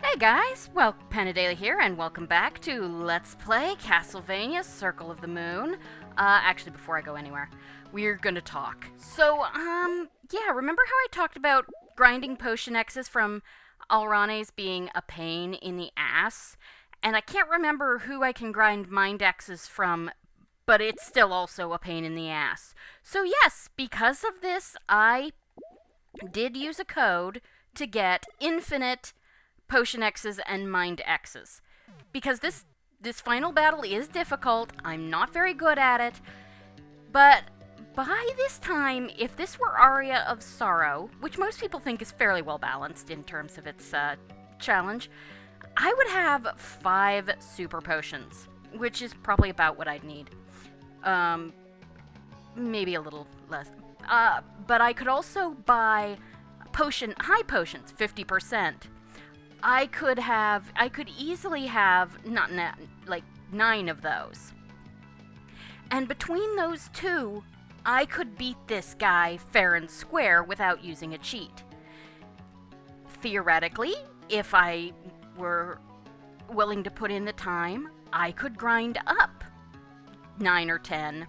Hey guys, well, Penadale here, and welcome back to Let's Play Castlevania Circle of the Moon. Actually, before I go anywhere, we're gonna talk. So, yeah, remember how I talked about grinding potion X's from Alranes being a pain in the ass? And I can't remember who I can grind mind X's from, but it's still also a pain in the ass. So yes, because of this, I did use a code to get infinite potion X's and mind X's. Because this final battle is difficult, I'm not very good at it, but by this time, if this were Aria of Sorrow, which most people think is fairly well balanced in terms of its challenge, I would have 5 super potions, which is probably about what I'd need. Maybe a little less. But I could also buy high potions, 50%. I could easily have, like 9 of those. And between those two, I could beat this guy fair and square without using a cheat. Theoretically, if I were willing to put in the time, I could grind up 9 or 10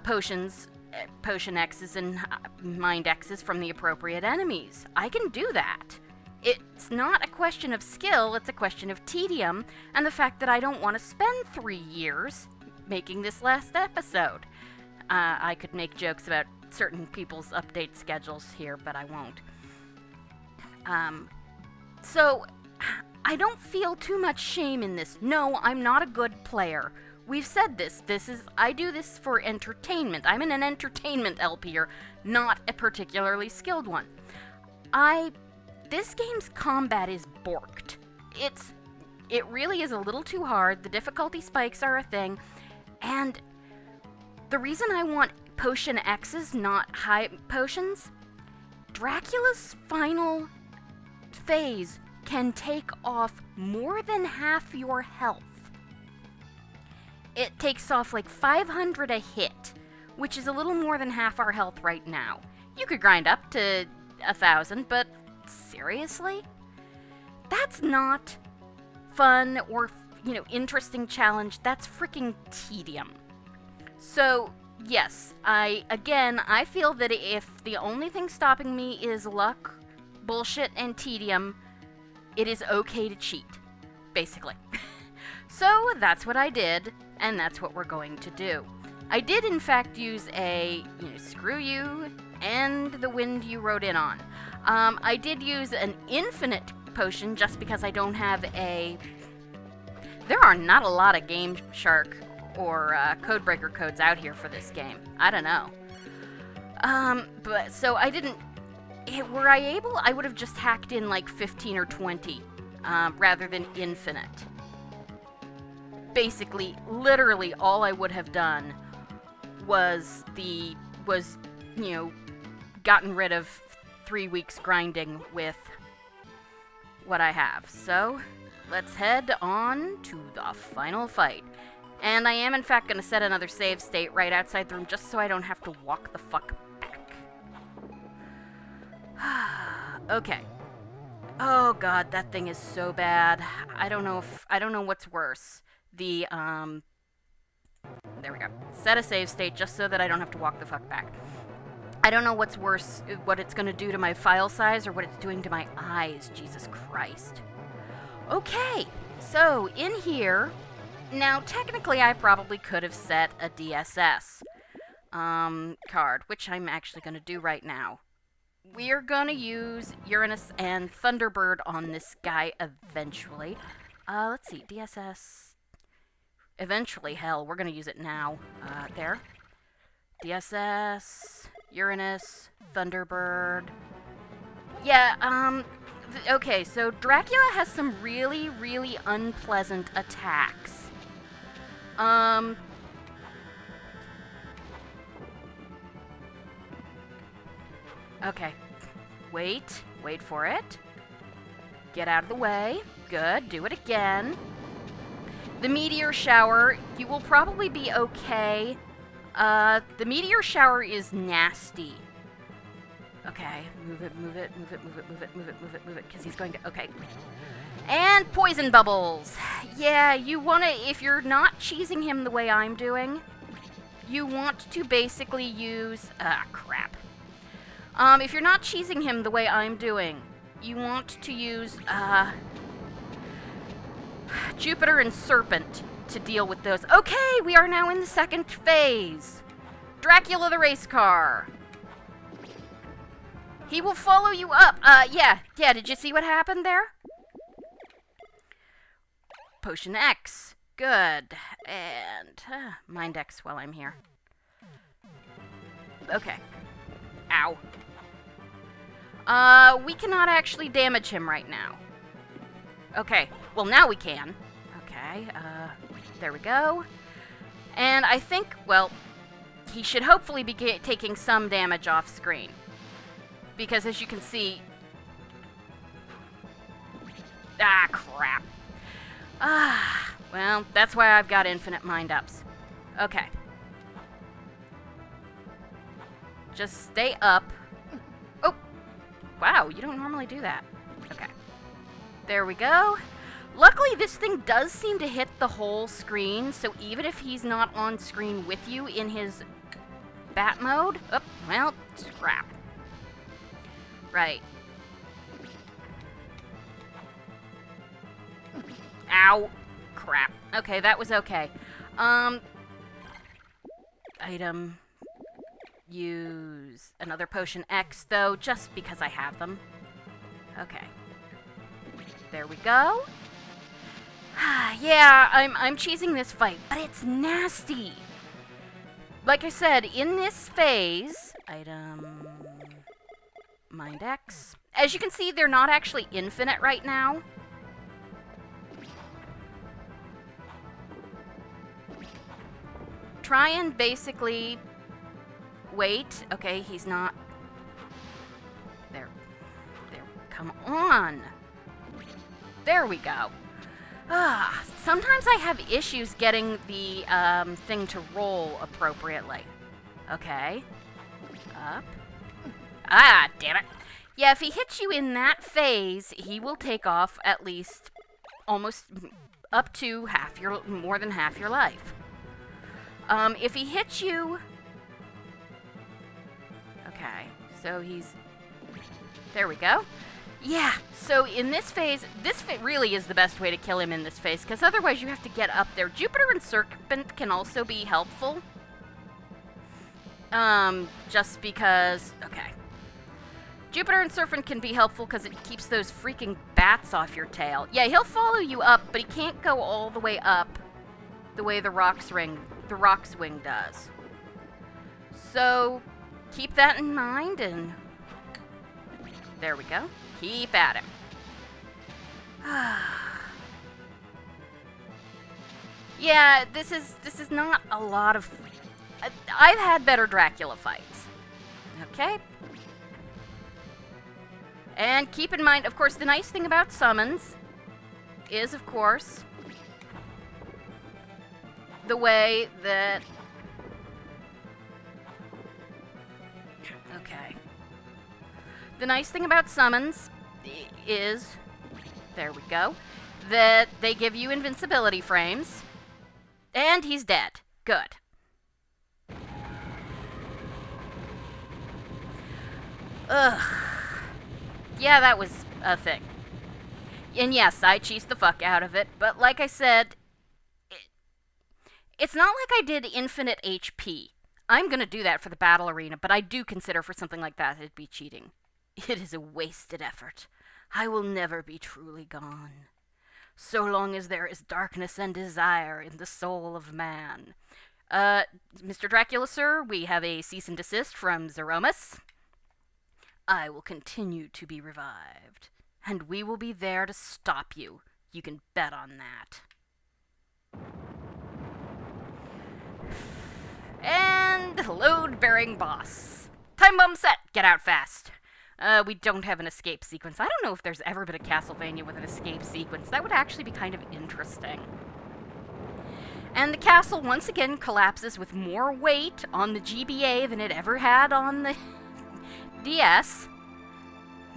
potion X's and mind X's from the appropriate enemies. I can do that. It's not a question of skill, it's a question of tedium, and the fact that I don't want to spend 3 years making this last episode. I could make jokes about certain people's update schedules here, but I won't. So, I don't feel too much shame in this. No, I'm not a good player. We've said this. I do this for entertainment. I'm an entertainment LPer, not a particularly skilled one. This game's combat is borked. It really is a little too hard. The difficulty spikes are a thing. And the reason I want potion X's, not high potions, Dracula's final phase can take off more than half your health. It takes off like 500 a hit, which is a little more than half our health right now. You could grind up to 1,000, but seriously? That's not fun or, interesting challenge. That's freaking tedium. So, yes, I feel that if the only thing stopping me is luck, bullshit, and tedium, it is okay to cheat, basically. So, that's what I did, and that's what we're going to do. I did, in fact, use a, screw you and the wind you rode in on. I did use an infinite potion just because I don't have a... There are not a lot of Game Shark or Codebreaker codes out here for this game. I don't know. But, so I didn't... Were I able, I would have just hacked in like 15 or 20, rather than infinite. Basically, literally all I would have done was, gotten rid of 3 weeks grinding with what I have. So, let's head on to the final fight. And I am, in fact, going to set another save state right outside the room just so I don't have to walk the fuck back. Okay. Oh god, that thing is so bad. I don't know what's worse. There we go. Set a save state just so that I don't have to walk the fuck back. I don't know what's worse, what it's going to do to my file size or what it's doing to my eyes. Jesus Christ. Okay, so in here, now technically I probably could have set a DSS card, which I'm actually going to do right now. We're going to use Uranus and Thunderbird on this guy eventually. Let's see, DSS... Eventually, hell, we're going to use it now. There. DSS, Uranus, Thunderbird. Yeah, okay, so Dracula has some really, really unpleasant attacks. Okay. Wait for it. Get out of the way. Good, do it again. The meteor shower, you will probably be okay. The meteor shower is nasty. Okay, move it, because he's going to, okay. And poison bubbles. Yeah, you want to, if you're not cheesing him the way I'm doing, you want to basically use, crap. If you're not cheesing him the way I'm doing, you want to use, Jupiter and Serpent to deal with those. Okay, we are now in the second phase. Dracula the race car. He will follow you up. Yeah, did you see what happened there? Potion X. Good. And Mind X while I'm here. Okay. Ow. We cannot actually damage him right now. Okay. Well, now we can. Okay. There we go. And I think, well, he should hopefully be taking some damage off screen. Because as you can see... Ah, crap. Well, that's why I've got infinite mind-ups. Okay. Just stay up. Oh! Wow, you don't normally do that. Okay. There we go. Luckily, this thing does seem to hit the whole screen, so even if he's not on screen with you in his bat mode... Oh, well, scrap. Right. Ow. Crap. Okay, that was okay. Item. Use another potion X, though, just because I have them. Okay. There we go. Yeah, I'm cheesing this fight, but it's nasty. Like I said, in this phase... Item... Mind X. As you can see, they're not actually infinite right now. Try and basically wait. Okay, he's not... There. Come on. There we go. Sometimes I have issues getting the thing to roll appropriately. Okay. Up. Ah, damn it. Yeah, if he hits you in that phase, he will take off at least almost up to more than half your life. If he hits you... Okay, so he's... There we go. Yeah, so in this phase, really is the best way to kill him in this phase, because otherwise you have to get up there. Jupiter and Serpent can also be helpful. Just because... Okay. Jupiter and Serpent can be helpful because it keeps those freaking bats off your tail. Yeah, he'll follow you up, but he can't go all the way up the way the rock's wing does. So, keep that in mind, and there we go. Keep at him. Yeah, this is not a lot of... I've had better Dracula fights. Okay? And keep in mind, of course, the nice thing about summons is, of course, the way that... Okay. The nice thing about summons is, there we go, that they give you invincibility frames, and he's dead. Good. Ugh. Yeah, that was a thing. And yes, I cheesed the fuck out of it, but like I said, it's not like I did infinite HP. I'm gonna do that for the battle arena, but I do consider for something like that it'd be cheating. It is a wasted effort. I will never be truly gone. So long as there is darkness and desire in the soul of man. Mr. Dracula, sir, we have a cease and desist from Zeromus. I will continue to be revived, and we will be there to stop you. You can bet on that. And load-bearing boss. Time bomb set! Get out fast. We don't have an escape sequence. I don't know if there's ever been a Castlevania with an escape sequence. That would actually be kind of interesting. And the castle once again collapses with more weight on the GBA than it ever had on the DS.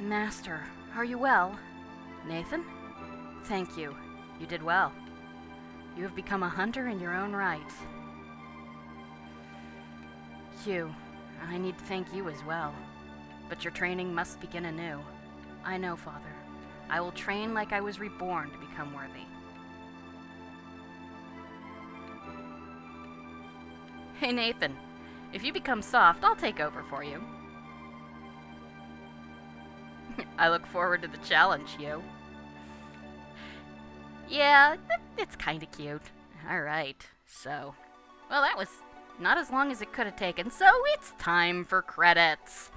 Master, are you well? Nathan? Thank you. You did well. You have become a hunter in your own right. Hugh, I need to thank you as well. But your training must begin anew. I know, Father. I will train like I was reborn to become worthy. Hey, Nathan. If you become soft, I'll take over for you. I look forward to the challenge, Hugh. Yeah, it's kinda cute. Alright, so... Well, that was not as long as it could have taken, so it's time for credits.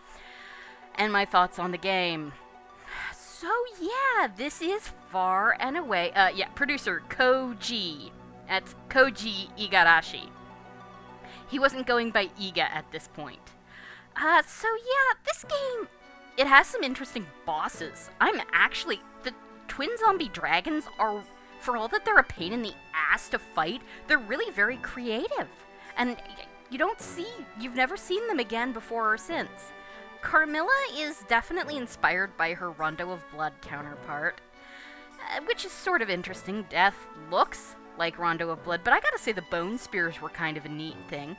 And my thoughts on the game. So yeah, this is far and away... producer Koji. That's Koji Igarashi. He wasn't going by Iga at this point. So yeah, this game... It has some interesting bosses. The twin zombie dragons are, for all that they're a pain in the ass to fight, they're really very creative. And you've never seen them again before or since. Carmilla is definitely inspired by her Rondo of Blood counterpart, which is sort of interesting. Death looks like Rondo of Blood, but I gotta say the bone spears were kind of a neat thing.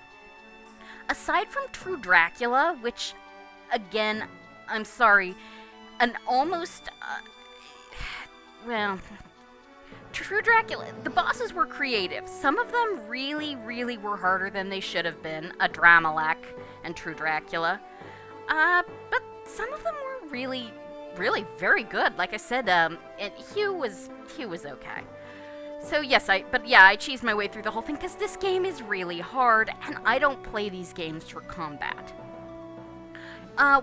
Aside from True Dracula, which, again, I'm sorry, True Dracula, the bosses were creative. Some of them really, really were harder than they should have been, a Dramalek and True Dracula. But some of them were really, really very good. Like I said, and Hugh was okay. So yes, I cheesed my way through the whole thing because this game is really hard, and I don't play these games for combat.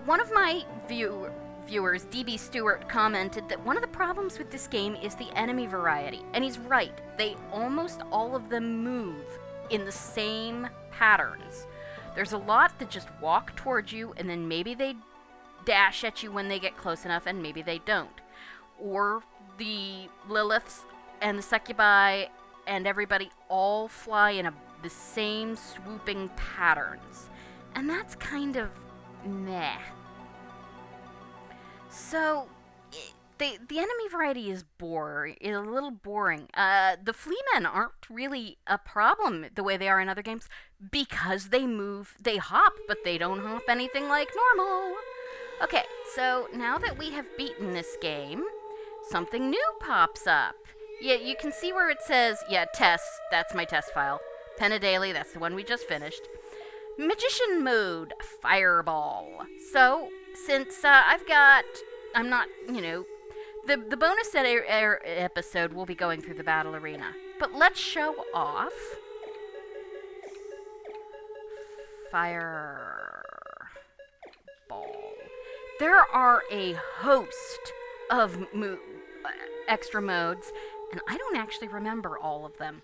One of my viewers, DB Stewart, commented that one of the problems with this game is the enemy variety. And he's right. Almost all of them move in the same patterns. There's a lot that just walk towards you, and then maybe they dash at you when they get close enough, and maybe they don't. Or the Liliths and the Succubi and everybody all fly in the same swooping patterns. And that's kind of meh. So, the enemy variety is a little boring. The Fleamen aren't really a problem the way they are in other games because they hop, but they don't hop anything like normal. Okay, so now that we have beaten this game, something new pops up. Yeah, you can see where it says, test, that's my test file. Penadaily, that's the one we just finished. Magician mode, Fireball. So, since the bonus episode will be going through the battle arena. But let's show off Fireball. There are a host of extra modes, and I don't actually remember all of them.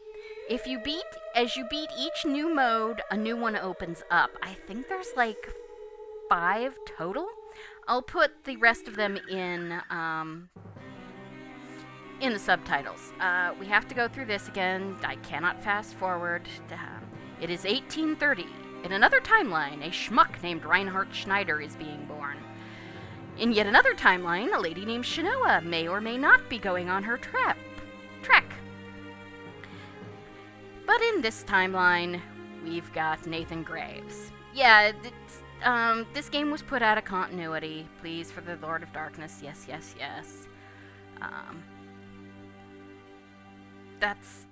As you beat each new mode, a new one opens up. I think there's like 5 total. I'll put the rest of them in the subtitles. We have to go through this again. I cannot fast forward. It is 1830. In another timeline, a schmuck named Reinhard Schneider is being born. In yet another timeline, a lady named Shinoa may or may not be going on her trek. But in this timeline, we've got Nathan Graves. Yeah, this game was put out of continuity. Please, for the Lord of Darkness, yes. That's...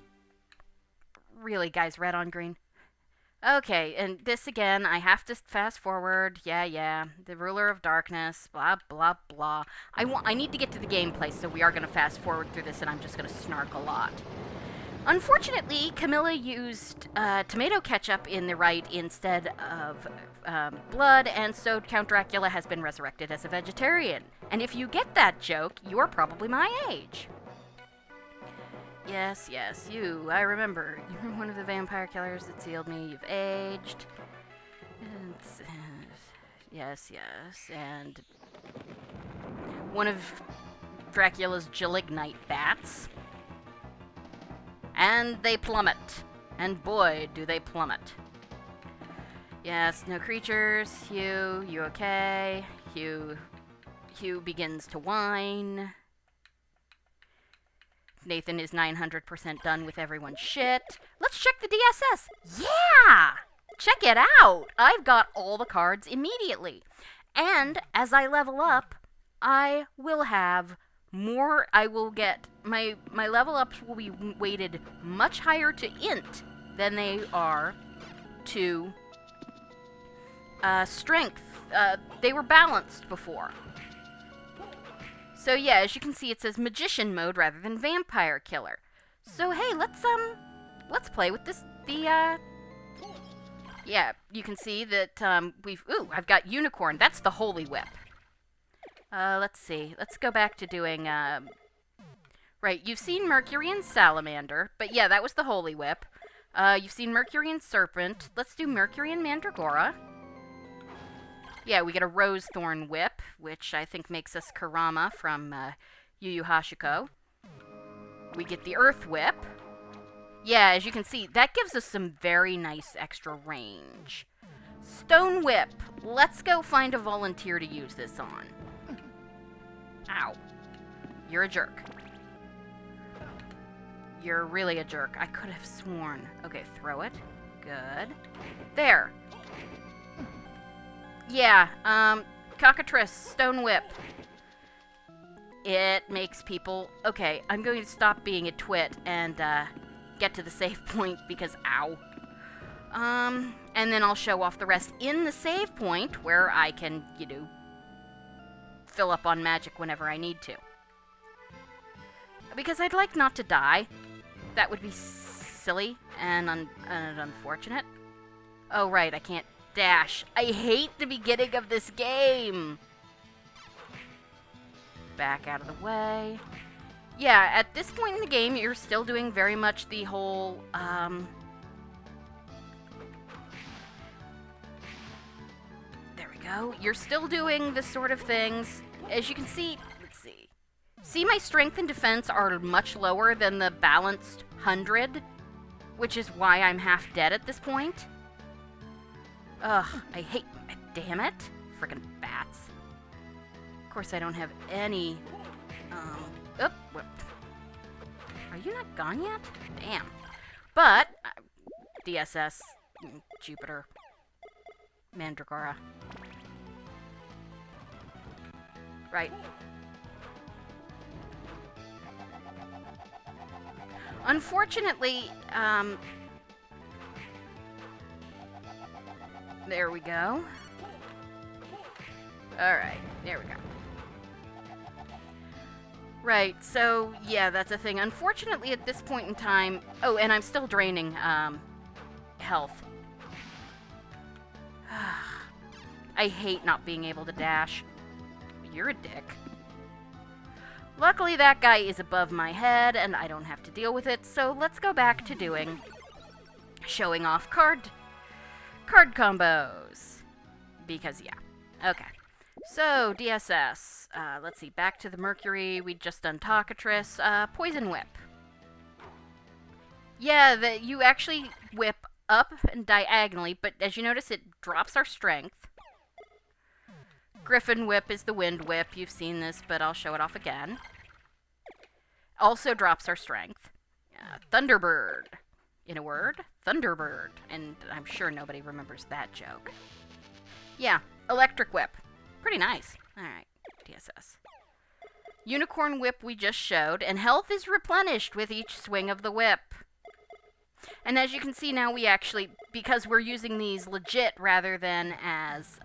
Really, guys, red on green. Okay, and this again, I have to fast forward. Yeah. The Ruler of Darkness, blah, blah, blah. I need to get to the gameplay, so we are going to fast forward through this, and I'm just going to snark a lot. Unfortunately, Camilla used tomato ketchup in the right instead of blood, and so Count Dracula has been resurrected as a vegetarian. And if you get that joke, you are probably my age. Yes, I remember. You're one of the vampire killers that sealed me. You've aged. Yes, and one of Dracula's Gelignite bats. And they plummet. And boy, do they plummet. Yes, no creatures. Hugh, you okay? Hugh begins to whine. Nathan is 900% done with everyone's shit. Let's check the DSS. Yeah! Check it out! I've got all the cards immediately. And as I level up, I will have more. I will get my level ups will be weighted much higher to int than they are to strength. They were balanced before. So yeah, as you can see, it says magician mode rather than vampire killer. So hey, let's play with this. Yeah, you can see that I've got unicorn. That's the holy whip. Let's see. Let's go back to doing, right, you've seen Mercury and Salamander, but yeah, that was the Holy Whip. You've seen Mercury and Serpent. Let's do Mercury and Mandragora. Yeah, we get a Rose Thorn Whip, which I think makes us Kurama from, Yu Yu Hashiko. We get the Earth Whip. Yeah, as you can see, that gives us some very nice extra range. Stone Whip. Let's go find a volunteer to use this on. Ow. You're a jerk. You're really a jerk. I could have sworn. Okay, throw it. Good. There. Yeah, Cockatrice, Stone Whip. It makes people... Okay, I'm going to stop being a twit and, get to the save point because, ow. And then I'll show off the rest in the save point where I can, you know, fill up on magic whenever I need to. Because I'd like not to die. That would be silly and unfortunate. Oh, right, I can't dash. I hate the beginning of this game. Back out of the way. Yeah, at this point in the game, you're still doing very much the whole, there we go. You're still doing the sort of things, as you can see, let's see. See, my strength and defense are much lower than the balanced 100, which is why I'm half dead at this point. Ugh, I hate, damn it. Frickin' bats. Of course, I don't have any, what? Are you not gone yet? Damn. But, DSS, Jupiter, Mandragora. Right. Unfortunately, there we go. Alright, there we go. Right, so, yeah, that's a thing. Unfortunately, at this point in time... Oh, and I'm still draining, health. I hate not being able to dash. You're a dick. Luckily, that guy is above my head, and I don't have to deal with it, so let's go back to doing... showing off card combos. Because, yeah. Okay. So, DSS. Let's see, back to the Mercury. We'd just done Cockatrice. Poison Whip. Yeah, you actually whip up and diagonally, but as you notice, it drops our strength. Griffin Whip is the Wind Whip. You've seen this, but I'll show it off again. Also drops our strength. Thunderbird. In a word, Thunderbird. And I'm sure nobody remembers that joke. Yeah, Electric Whip. Pretty nice. Alright, DSS. Unicorn Whip we just showed, and health is replenished with each swing of the whip. And as you can see now, we actually, because we're using these legit rather than as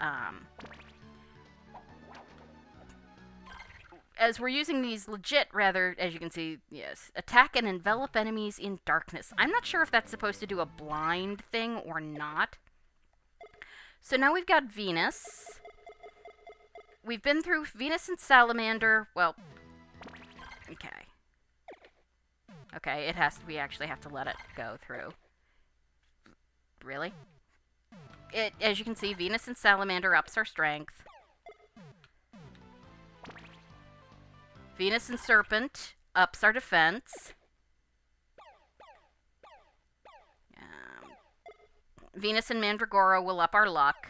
we're using these legit rather, as you can see, yes, attack and envelop enemies in darkness. I'm not sure if that's supposed to do a blind thing or not. So now we've got Venus. We've been through Venus and Salamander. Well, okay. Okay, it has to, we actually have to let it go through. Really? As you can see, Venus and Salamander ups our strength. Venus and Serpent ups our defense. Venus and Mandragora will up our luck.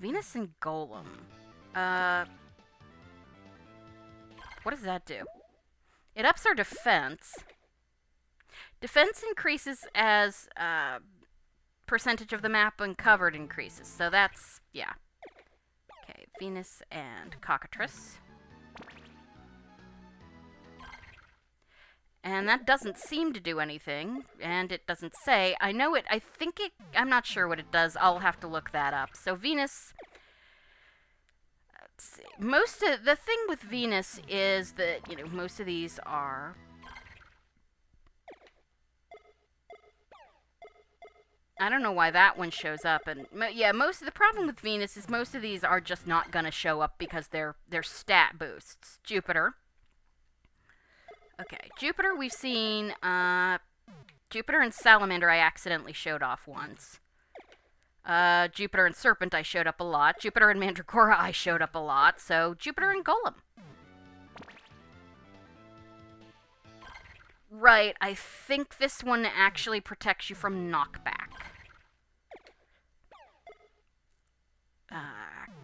Venus and Golem. What does that do? It ups our defense. Defense increases as percentage of the map uncovered increases. So that's, yeah. Okay, Venus and Cockatrice. And that doesn't seem to do anything, and it doesn't say. I know it, I think it, I'm not sure what it does. I'll have to look that up. So Venus, let's see. The thing with Venus is that, you know, most of these are... I don't know why that one shows up, and yeah, the problem with Venus is most of these are just not gonna show up because they're stat boosts. Jupiter. Okay, Jupiter we've seen, Jupiter and Salamander I accidentally showed off once. Jupiter and Serpent I showed up a lot. Jupiter and Mandragora I showed up a lot, so Jupiter and Golem. Right, I think this one actually protects you from knockback.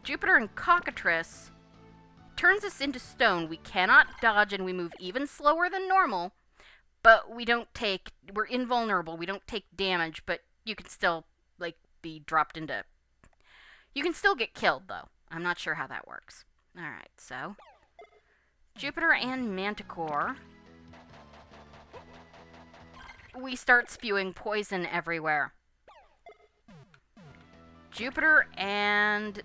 Jupiter and Cockatrice turns us into stone. We cannot dodge and we move even slower than normal, but we're invulnerable. We don't take damage, but you can still, like, be dropped into... You can still get killed, though. I'm not sure how that works. Alright, so... Jupiter and Manticore... We start spewing poison everywhere. Jupiter and...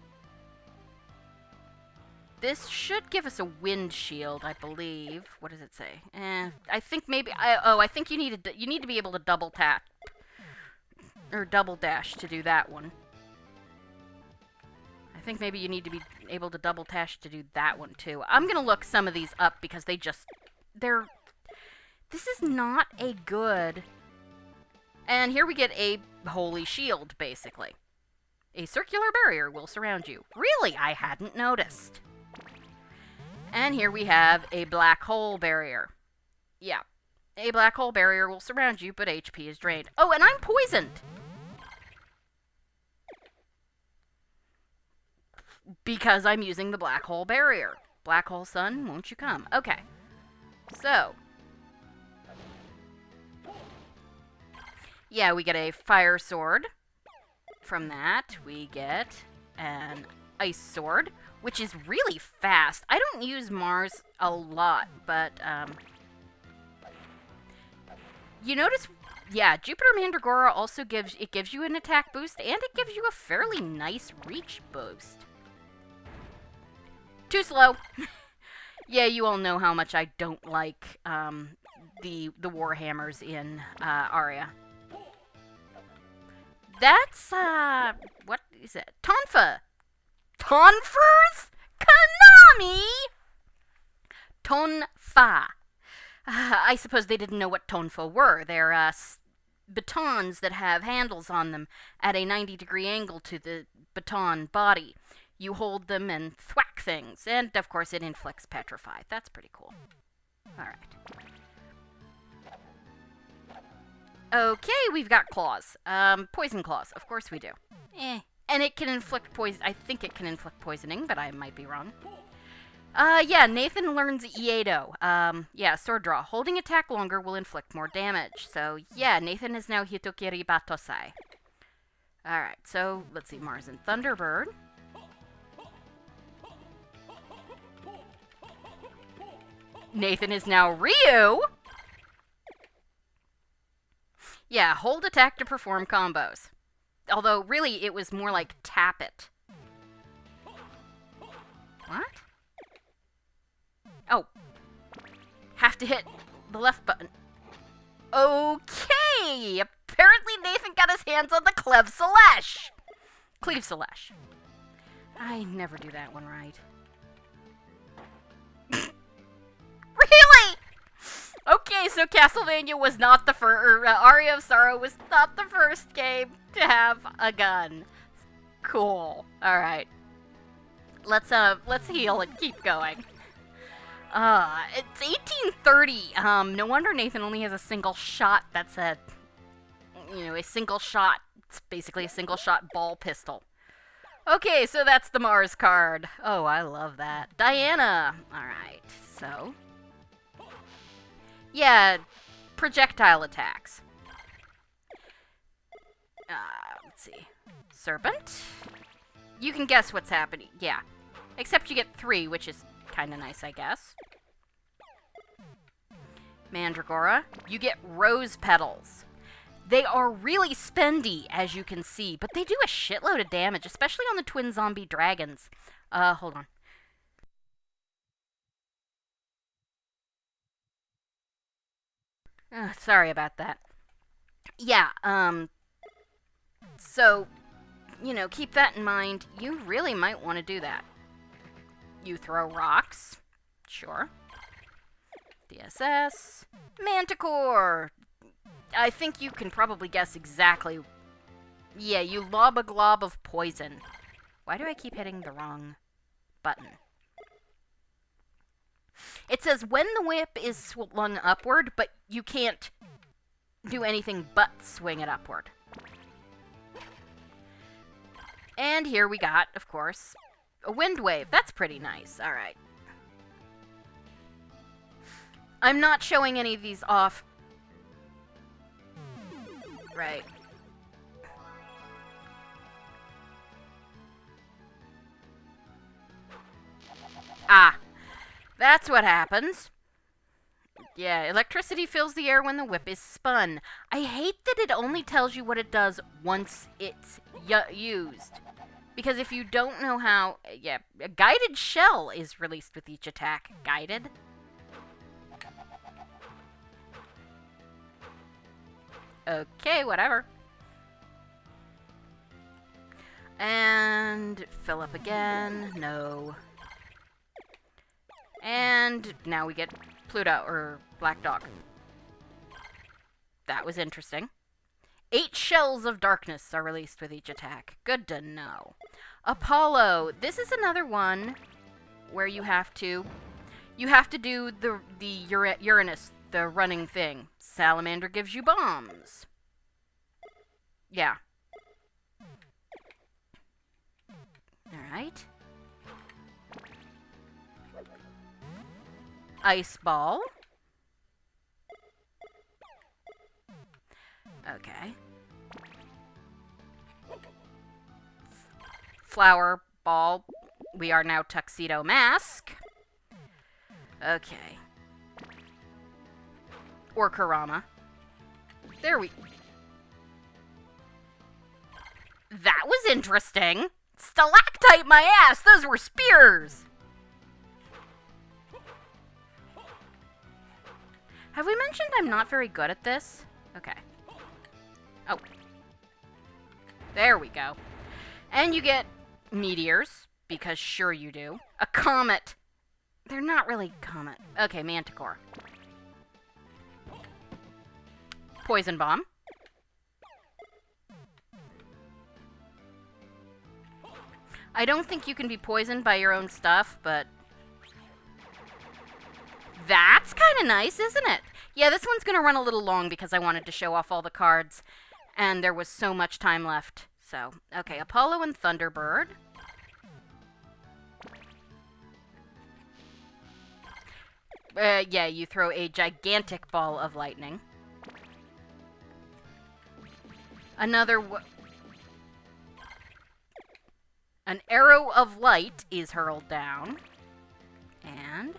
This should give us a wind shield, I believe. What does it say? I think maybe... I think you need to be able to double tap. Or double dash to do that one. I think maybe you need to be able to double dash to do that one, too. I'm gonna look some of these up because they're... This is not a good... And here we get a holy shield, basically. A circular barrier will surround you. Really? I hadn't noticed. And here we have a black hole barrier. Yeah. A black hole barrier will surround you, but HP is drained. Oh, and I'm poisoned! Because I'm using the black hole barrier. Black hole sun, won't you come? Okay. So... Yeah, we get a fire sword. From that, we get an ice sword, which is really fast. I don't use Mars a lot, but, you notice, yeah, Jupiter Mandragora also gives you an attack boost, and it gives you a fairly nice reach boost. Too slow. Yeah, you all know how much I don't like, the Warhammers in, Aria. That's, what is it? Tonfa! Tonfers? Konami! Tonfa. I suppose they didn't know what tonfa were. They're, batons that have handles on them at a 90-degree angle to the baton body. You hold them and thwack things. And, of course, it inflicts petrify. That's pretty cool. Alright. Okay, we've got claws. Poison claws. Of course we do. And it can inflict poison. I think it can inflict poisoning, but I might be wrong. Yeah, Nathan learns Iedo. Yeah, sword draw. Holding attack longer will inflict more damage. So, yeah, Nathan is now Hitokiri Batosai. Alright, so, let's see, Mars and Thunderbird. Nathan is now Ryu! Yeah, hold attack to perform combos. Although, really, it was more like tap it. What? Oh. Have to hit the left button. Okay! Apparently Nathan got his hands on the Cleve Selesh! Cleve Selesh. I never do that one right. Really? Okay, so Castlevania was not the first, Aria of Sorrow was not the first game to have a gun. Cool. Alright. Let's heal and keep going. It's 1830. No wonder Nathan only has a single shot. That's a single shot. It's basically a single shot ball pistol. Okay, so that's the Mars card. Oh, I love that. Diana. Alright, so... Yeah, projectile attacks. Let's see. Serpent? You can guess what's happening. Yeah. Except you get 3, which is kind of nice, I guess. Mandragora. You get rose petals. They are really spendy, as you can see, but they do a shitload of damage, especially on the twin zombie dragons. Hold on. Sorry about that. Yeah, so, you know, keep that in mind. You really might want to do that. You throw rocks. Sure. DSS. Manticore! I think you can probably guess exactly. Yeah, you lob a glob of poison. Why do I keep hitting the wrong button? It says when the whip is swung upward, but you can't do anything but swing it upward. And here we got, of course, a wind wave. That's pretty nice. All right. I'm not showing any of these off. Right. Ah. That's what happens. Yeah, electricity fills the air when the whip is spun. I hate that it only tells you what it does once it's used. Because if you don't know how... Yeah, a guided shell is released with each attack. Guided? Okay, whatever. And fill up again. No. And now we get Pluto, or Black Dog. That was interesting. 8 shells of darkness are released with each attack. Good to know. Apollo. This is another one where you have to do the Uranus, the running thing. Salamander gives you bombs. Yeah. Alright. Ice ball. Okay. Flower ball. We are now tuxedo mask. Okay. Or Kurama. There we... That was interesting. Stalactite my ass! Those were spears! Have we mentioned I'm not very good at this? Okay. Oh. There we go. And you get meteors, because sure you do. A comet. They're not really comet. Okay, Manticore. Poison bomb. I don't think you can be poisoned by your own stuff, but... That's kind of nice, isn't it? Yeah, this one's going to run a little long because I wanted to show off all the cards, and there was so much time left. So, okay, Apollo and Thunderbird. Yeah, you throw a gigantic ball of lightning. Another... An arrow of light is hurled down. And...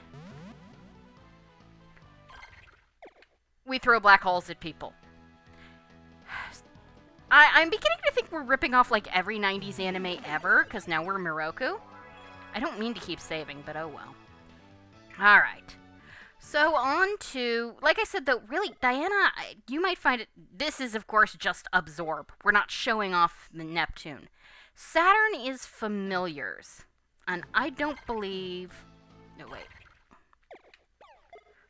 we throw black holes at people. I'm beginning to think we're ripping off, like, every 90s anime ever, because now we're Miroku. I don't mean to keep saving, but oh well. Alright. So, on to... Like I said, though, really, Diana, you might find it... This is, of course, just Absorb. We're not showing off the Neptune. Saturn is Familiars. And I don't believe... No, wait.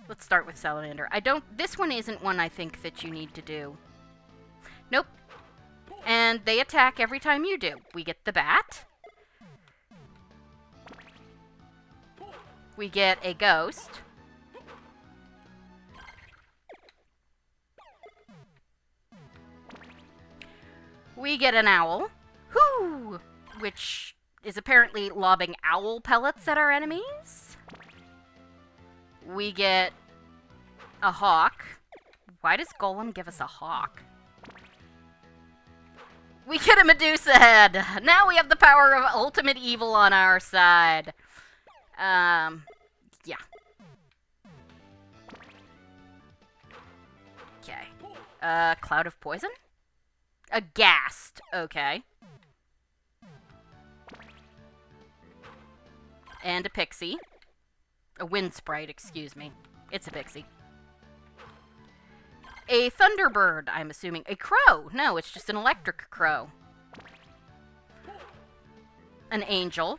Let's start with Salamander. This one isn't one I think that you need to do. Nope. And they attack every time you do. We get the bat. We get a ghost. We get an owl. Whoo! Which is apparently lobbing owl pellets at our enemies. We get a hawk. Why does Golem give us a hawk? We get a Medusa head! Now we have the power of ultimate evil on our side. Yeah. Okay. Cloud of poison? A ghast. Okay. And a pixie. A wind sprite, excuse me. It's a pixie. A thunderbird, I'm assuming. A crow. No, it's just an electric crow. An angel.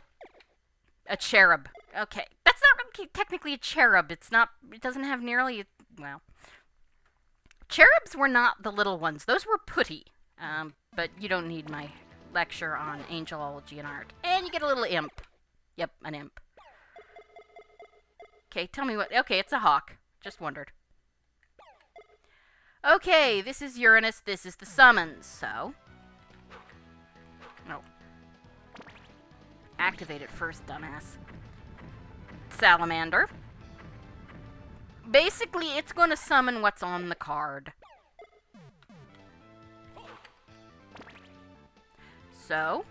A cherub. Okay. That's not really technically a cherub. It doesn't have nearly, well. Cherubs were not the little ones. Those were putty. But you don't need my lecture on angelology and art. And you get a little imp. Yep, an imp. Okay, tell me what. Okay, it's a hawk. Just wondered. Okay, this is Uranus. This is the summons, so. No. Activate it first, dumbass. Salamander. Basically, it's going to summon what's on the card. So.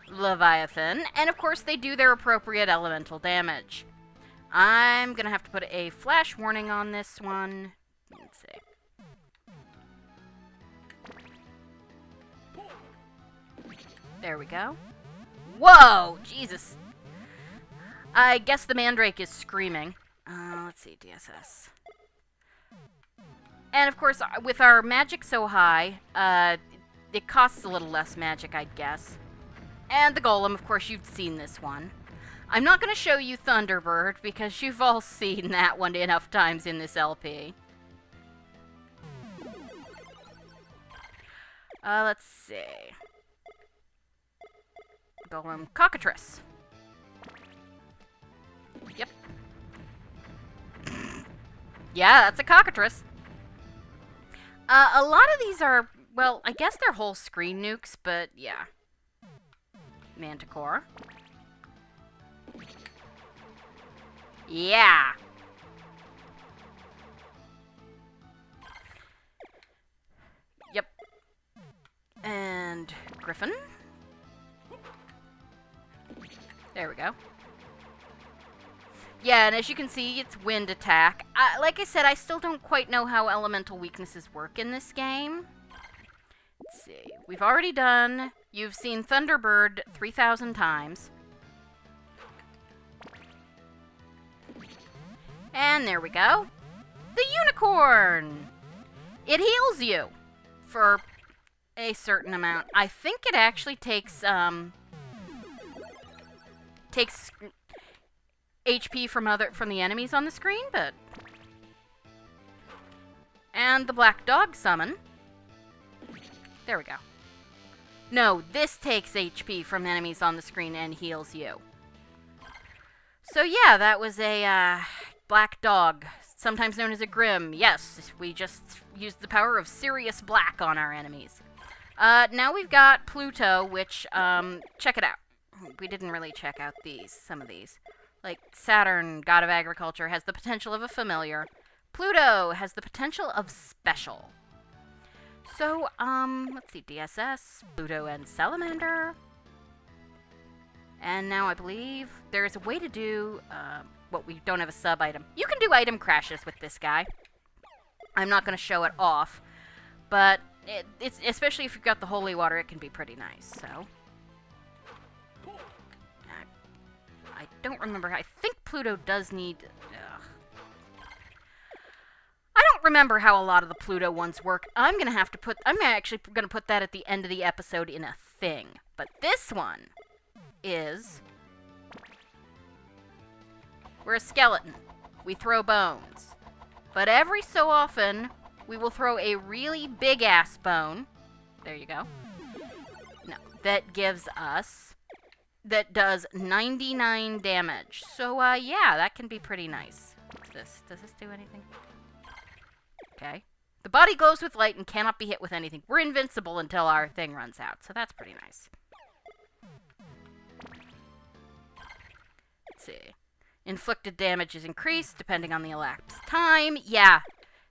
Leviathan, and of course they do their appropriate elemental damage. I'm gonna have to put a flash warning on this one. Let's see. There we go. Whoa! Jesus. I guess the Mandrake is screaming. Let's see, DSS. And of course, with our magic so high, it costs a little less magic, I'd guess. And the Golem, of course, you've seen this one. I'm not going to show you Thunderbird, because you've all seen that one enough times in this LP. Let's see. Golem Cockatrice. Yep. Yeah, that's a Cockatrice. A lot of these are, well, I guess they're whole screen nukes, but yeah. Manticore. Yeah. Yep. And Griffin. There we go. Yeah, and as you can see, it's wind attack. Like I said, I still don't quite know how elemental weaknesses work in this game. Let's see. We've already done... You've seen Thunderbird 3,000 times. And there we go. The unicorn! It heals you for a certain amount. I think it actually takes HP from the enemies on the screen, but... And the black dog summon. There we go. No, this takes HP from enemies on the screen and heals you. So yeah, that was a black dog, sometimes known as a Grim. Yes, we just used the power of Sirius Black on our enemies. Now we've got Pluto, which, check it out. We didn't really check out some of these. Like, Saturn, God of Agriculture, has the potential of a familiar. Pluto has the potential of special. So, let's see, DSS, Pluto and Salamander. And now I believe there's a way to do, we don't have a sub-item. You can do item crashes with this guy. I'm not going to show it off, but it's especially if you've got the holy water, it can be pretty nice, so. I don't remember, I think Pluto does need... I don't remember how a lot of the Pluto ones work. I'm actually gonna put that at the end of the episode in a thing. But this one is... We're a skeleton. We throw bones. But every so often, we will throw a really big-ass bone. There you go. No, that gives us... That does 99 damage. So, yeah, that can be pretty nice. What's this? Does this do anything? Okay. The body glows with light and cannot be hit with anything. We're invincible until our thing runs out, so that's pretty nice. Let's see. Inflicted damage is increased depending on the elapsed time. Yeah.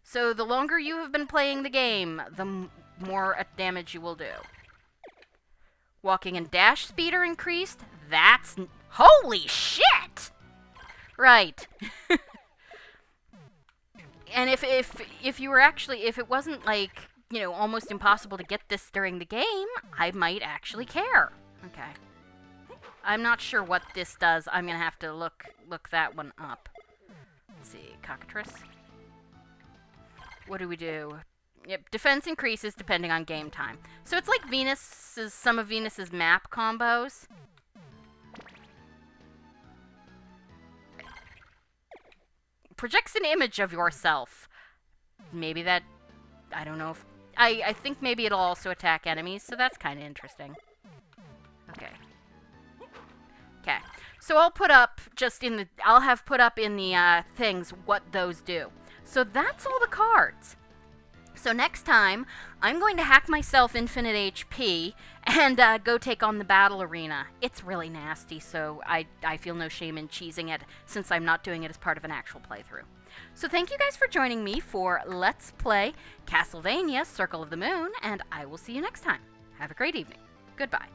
So the longer you have been playing the game, the more damage you will do. Walking and dash speed are increased. That's... Holy shit! Right. And if you were actually... If it wasn't, like, you know, almost impossible to get this during the game, I might actually care. Okay. I'm not sure what this does. I'm gonna have to look that one up. Let's see, cockatrice. What do we do? Yep, defense increases depending on game time. So it's like some of Venus's map combos. Projects an image of yourself. Maybe that... I don't know if... I think maybe it'll also attack enemies, so that's kind of interesting. Okay. Okay, so I'll put up I'll have put up in the things what those do. So that's all the cards. So next time, I'm going to hack myself infinite HP and go take on the battle arena. It's really nasty, so I feel no shame in cheesing it since I'm not doing it as part of an actual playthrough. So thank you guys for joining me for Let's Play Castlevania Circle of the Moon, and I will see you next time. Have a great evening. Goodbye.